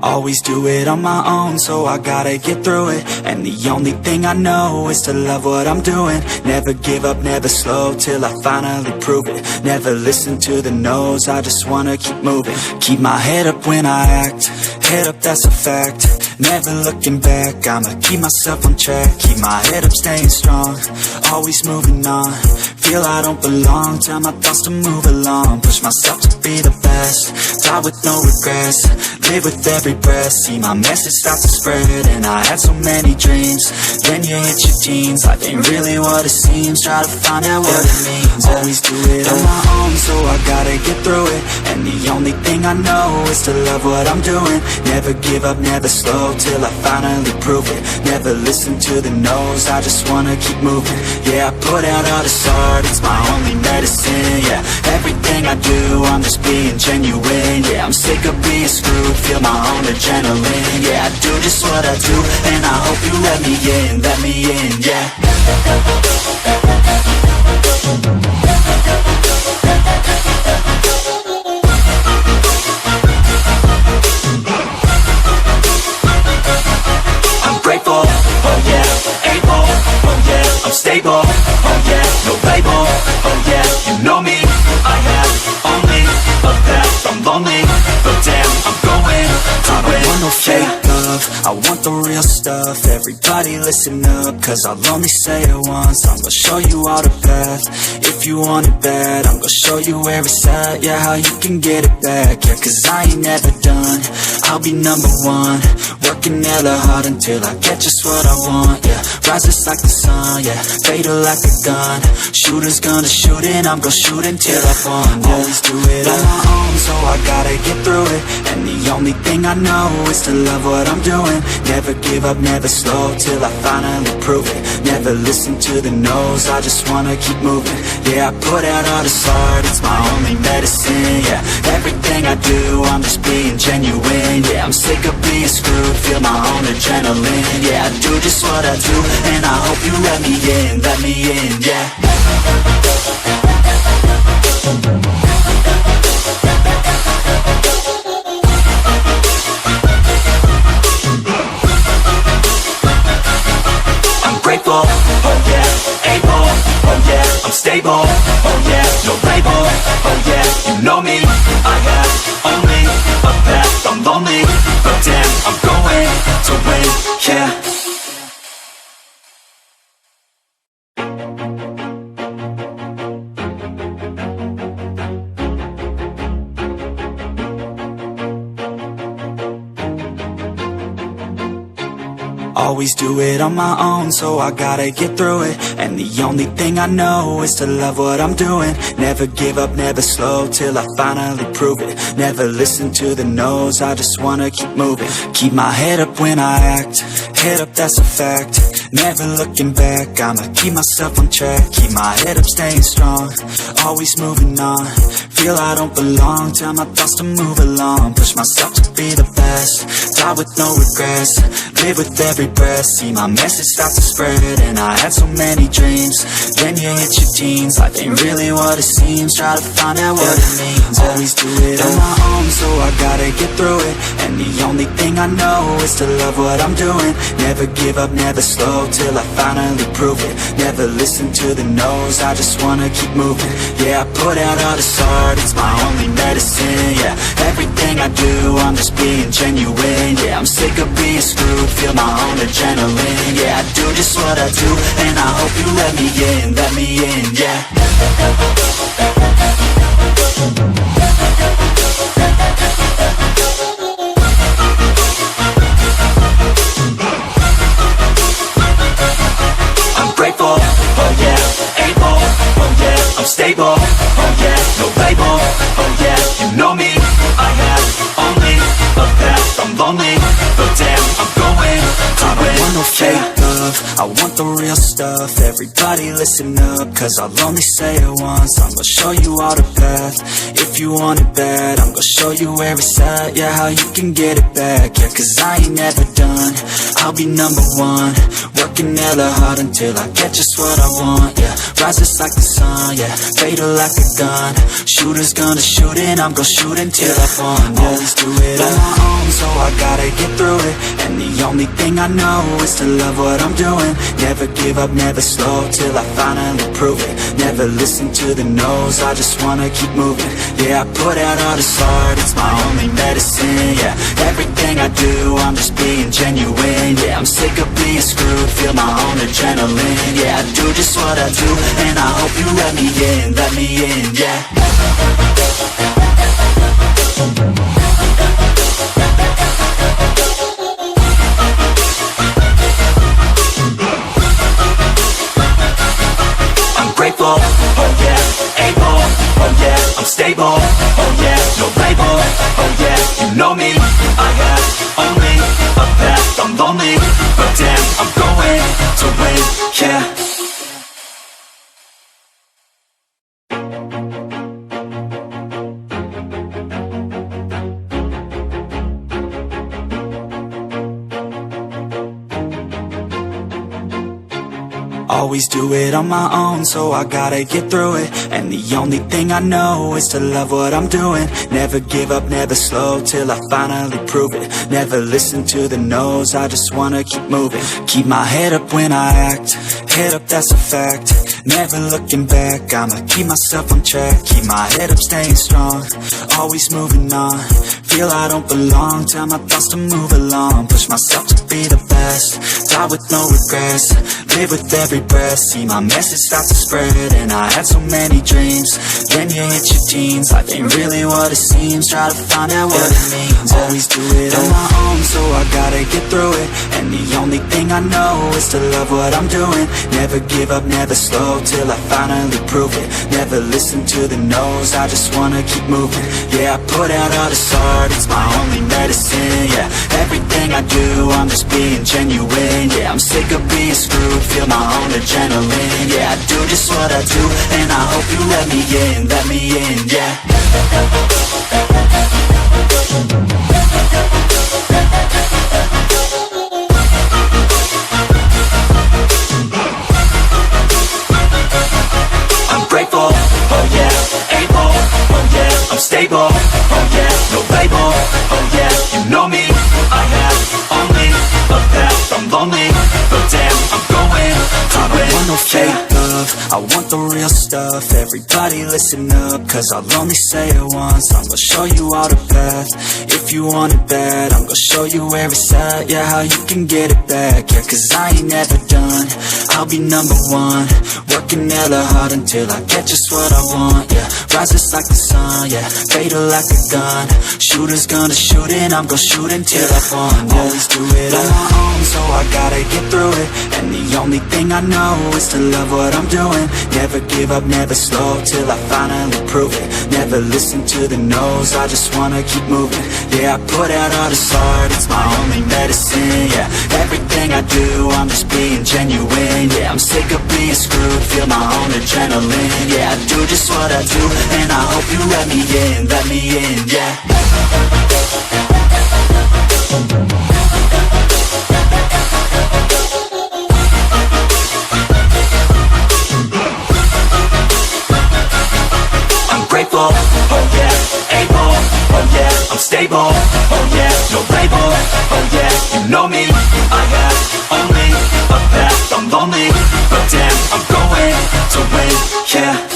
Always do it on my own, so I gotta get through it. And the only thing I know is to love what I'm doing. Never give up, never slow, till I finally prove it. Never listen to the no's, I just wanna keep moving. Keep my head up when I act, head up, that's a fact. Never looking back, I'ma keep myself on track. Keep my head up, staying strong, always moving on. Feel I don't belong, tell my thoughts to move along. Push myself to be the best, die with no regrets. Live with every breath, see my message start to spread. And I had so many dreams, then you hit your teens. Life ain't really what it seems, try to find out what it means. Always do it on my own, so I gotta get through it. And the only thing I know is to love what I'm doing. Never give up, never slow, till I finally prove it. Never listen to the no's, I just wanna keep moving. Yeah, I put out all this art, it's my only medicine. Yeah, everything I do, I'm just being genuine. Yeah, I'm sick of being screwed, feel my own adrenaline. Yeah, I do just what I do, and I hope you let me in, yeah. I'm grateful, oh yeah, able, oh yeah, I'm stable, oh yeah, no label, oh yeah, you know me, I have only a path, I'm lonely, but damn, I'm going to win. I don't want no fake love, I want the real stuff. Everybody listen up, cause I'll only say it once. I'm gonna show you all the path, if you want it bad. I'm gonna show you where it's at, yeah, how you can get it back. Yeah, cause I ain't never done, I'll be number one. Working hella hard until I get just what I want, yeah. Rises like the sun, yeah, fatal like a gun. Shooters gonna shoot and I'm gonna shoot until I won, yeah. Always do it on my own, so I gotta get through it. And the only thing I know is to love what I'm doing. Never give up, never slow, till I finally prove it. Never listen to the no's, I just wanna keep moving. Yeah, I put out all this art, it's my only medicine. Yeah, everything I do, I'm just being genuine. Yeah, I'm sick of being screwed, feel my own adrenaline. Yeah, I do just what I do, and I hope you let me in, yeah. Grateful, oh yeah, able, oh yeah, I'm stable, oh yeah, no label, oh yeah, you know me, I have only a path, I'm lonely, but damn, I'm going to win, yeah. Always do it on my own, so I gotta get through it. And the only thing I know is to love what I'm doing. Never give up, never slow, till I finally prove it. Never listen to the no's, I just wanna keep moving. Keep my head up when I act, head up, that's a fact. Never looking back, I'ma keep myself on track. Keep my head up, staying strong, always moving on. Feel I don't belong, tell my thoughts to move along. Push myself to be the best, die with no regrets. Live with every breath, see my message start to spread. And I had so many dreams, then you hit your teens. Life ain't really what it seems, try to find out what it means. Always do it on my own, so I gotta get through it. And the only thing I know is to love what I'm doing. Never give up, never slow, till I finally prove it. Never listen to the no's, I just wanna keep moving. Yeah, I put out all this art, it's my only medicine. Yeah, everything I do, I'm just being genuine. Yeah, I'm sick of being screwed, feel my own adrenaline. Yeah, I do just what I do, and I hope you let me in, yeah. I'm grateful, oh yeah, able, oh yeah, I'm stable, oh yeah, no label, oh yeah, you know me, I have only a path, I'm lonely, but damn, I'm going to win. I don't want no fake love, I want the real stuff. Everybody listen up, cause I'll only say it once. I'm gonna show you all the path, if you want it bad. I'm gonna show you where it's at, yeah, how you can get it back. Yeah, cause I ain't never done, I'll be number one. Working Working hella hard until I get just what I want, yeah. Rises like the sun, yeah. Fatal like a gun. Shooters gonna shoot and I'm gonna shoot until I fall, yeah. Always do it on my own, so I gotta get through it. And the only thing I know is to love what I'm doing. Never give up, never slow, till I finally prove it. Never listen to the no's, I just wanna keep moving. Yeah, I put out all this art, it's my only medicine, yeah. Everything I do, I'm just being genuine, yeah. I'm sick of being screwed, feel my own adrenaline, yeah. I do just what I do, and I hope you let me in, yeah. I'm grateful, oh yeah, able, oh yeah, I'm stable, oh yeah, no label, oh yeah, you know me, I have only a path, I'm lonely, but damn, I'm going to win, yeah. Always do it on my own, so I gotta get through it. And the only thing I know is to love what I'm doing. Never give up, never slow, till I finally prove it. Never listen to the no's, I just wanna keep moving. Keep my head up when I act, head up, that's a fact. Never looking back, I'ma keep myself on track. Keep my head up, staying strong, always moving on. Feel I don't belong, tell my thoughts to move along. Push myself to be the best, die with no regrets. Live with every breath, see my message start to spread. And I had so many dreams, then you hit your teens. Life ain't really what it seems, try to find out what it means. Always do it on my own, so I gotta get through it. And the only thing I know is to love what I'm doing. Never give up, never slow, till I finally prove it. Never listen to the no's, I just wanna keep moving. Yeah, I put out all this art, it's my only medicine, yeah. Everything I do, I'm just being genuine, yeah. I'm sick of being screwed, feel my own adrenaline, yeah. I do just what I do, and I hope you let me in, yeah. I'm grateful, oh yeah, able, oh yeah, I'm stable, oh yeah, no label, oh yeah, you know me, I have only a path, I'm lonely, but damn, I'm going to win. I want no fake love, I want the real stuff. Everybody listen up, cause I'll only say it once. I'm gonna show you all the path, if you want it bad. I'm gonna show you where it's at, yeah, how you can get it back, yeah. Cause I ain't never done, I'll be number one. Working hella hard until I get just what I want, yeah. Rises like the sun, yeah, fatal like a gun. Shooters gonna shoot and I'm gonna shoot until I fall, yeah. Always do it on my own, so I gotta get through it. And the only thing I know is to love what I'm doing. Never give up, never slow, till I finally prove it. Never listen to the no's, I just wanna keep moving. Yeah, I put out all this art, it's my only medicine, yeah. Everything I do, I'm just being genuine, yeah. I'm sick of being screwed, feel my own adrenaline, yeah. I do just what I do, and I hope you let me in, yeah. I'm grateful, oh yeah, able, oh yeah, I'm stable, oh yeah, no label, oh yeah, you know me, I have only a path, I'm lonely, but damn, I'm going to win, yeah.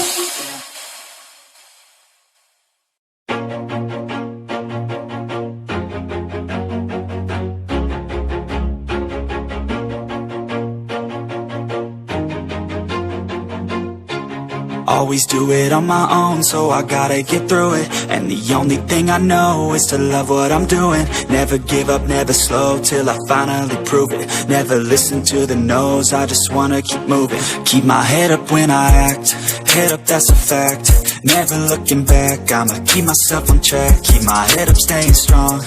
Always do it on my own, so I gotta get through it. And the only thing I know is to love what I'm doing. Never give up, never slow, till I finally prove it. Never listen to the no's, I just wanna keep moving. Keep my head up when I act, head up, that's a fact. Never looking back, I'ma keep myself on track. Keep my head up, staying strong,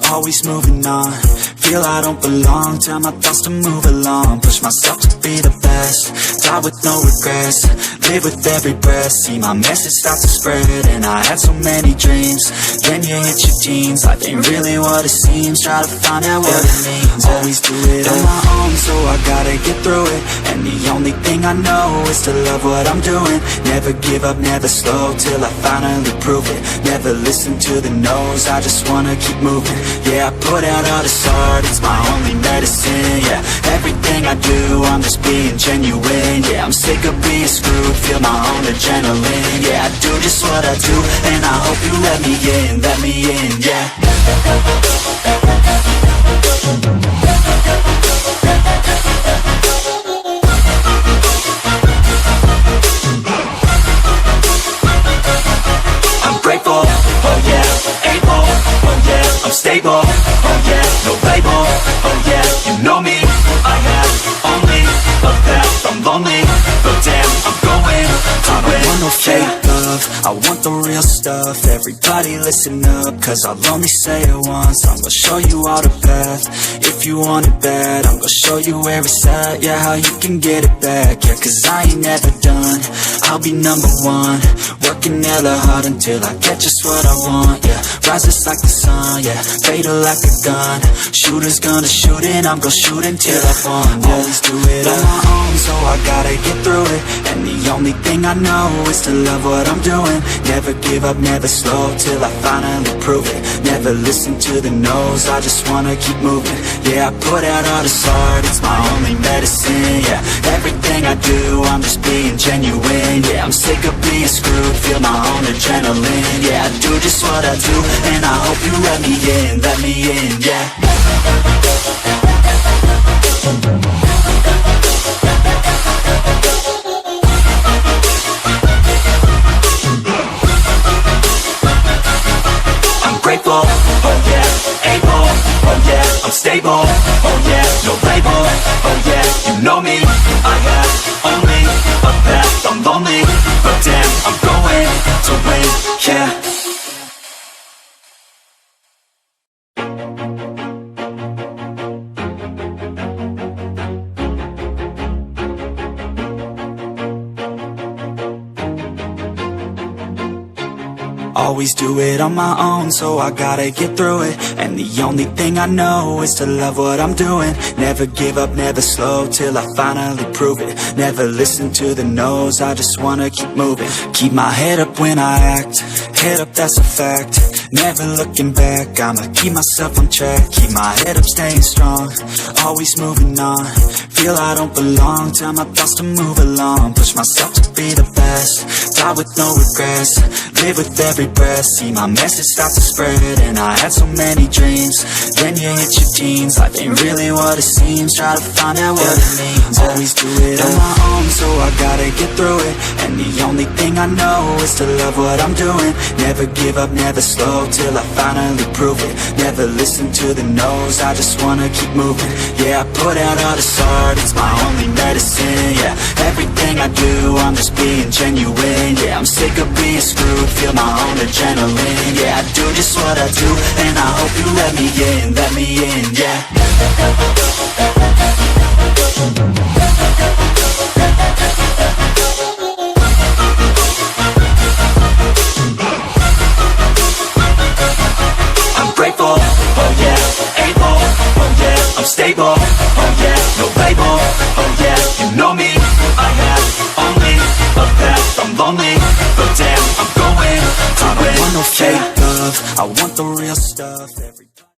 always moving on. Feel I don't belong, tell my thoughts to move along. Push myself to be the best, die with no regrets. Live with every breath, see my message start to spread. And I had so many dreams, then you hit your teens. Life ain't really what it seems, try to find out what it means. Always do it on my own, so I gotta get through it. And the only thing I know is to love what I'm doing. Never give up, never slow, till I finally prove it. Never listen to the no's, I just wanna keep moving. Yeah, I put out all this art, it's my only medicine. Yeah, everything I do, I'm just being genuine. Yeah, I'm sick of being screwed, feel my own adrenaline. Yeah, I do just what I do, and I hope you let me in, yeah. I'm grateful, oh yeah, able, oh yeah, I'm stable, oh yeah, no label, oh yeah, you know me, I have only a path, I'm lonely, but damn, I'm going to win. I don't want no fake love, I want the real stuff. Everybody listen up, cause I'll only say it once. I'm gonna show you all the path, if you want it bad. I'm gonna show you where it's at, yeah, how you can get it back. Yeah, cause I ain't never done, I'll be number one. Working hella hard until I get just what I want, yeah. Rises like the sun, yeah, fatal like a gun. Shooter's gonna shoot and I'm gonna shoot until I fall, yeah. Always do it on my own, so I gotta get through it. And the only thing I know is to love what I'm doing. Never give up, never slow, till I finally prove it. Never listen to the no's, I just wanna keep moving. Yeah, I put out all this art, it's my only medicine. Yeah, everything I do, I'm just being genuine. Yeah, I'm sick of being screwed, feel my own adrenaline. Yeah, I do just what I do, and I hope you let me in, yeah. Grateful, oh yeah, able, oh yeah, I'm stable, oh yeah, no label, oh yeah, you know me, I have only a path, I'm lonely, but damn, I'm going to win, yeah. Always do it on my own, so I gotta get through it. And the only thing I know is to love what I'm doing. Never give up, never slow, till I finally prove it. Never listen to the no's, I just wanna keep moving. Keep my head up when I act, head up, that's a fact. Never looking back, I'ma keep myself on track. Keep my head up, staying strong, always moving on. Feel I don't belong, tell my thoughts to move along. Push myself to be the best, die with no regrets. Live with every breath, see my message start to spread. And I had so many dreams, then you hit your teens. Life ain't really what it seems, try to find out what it means. Always do it on my own, so I gotta get through it. And the only thing I know is to love what I'm doing. Never give up, never slow, till I finally prove it. Never listen to the no's, I just wanna keep moving. Yeah, I put out all this art, it's my only medicine. Yeah, everything I do, I'm just being genuine. Yeah, I'm sick of being screwed, feel my own adrenaline. Yeah, I do just what I do, and I hope you let me in, yeah.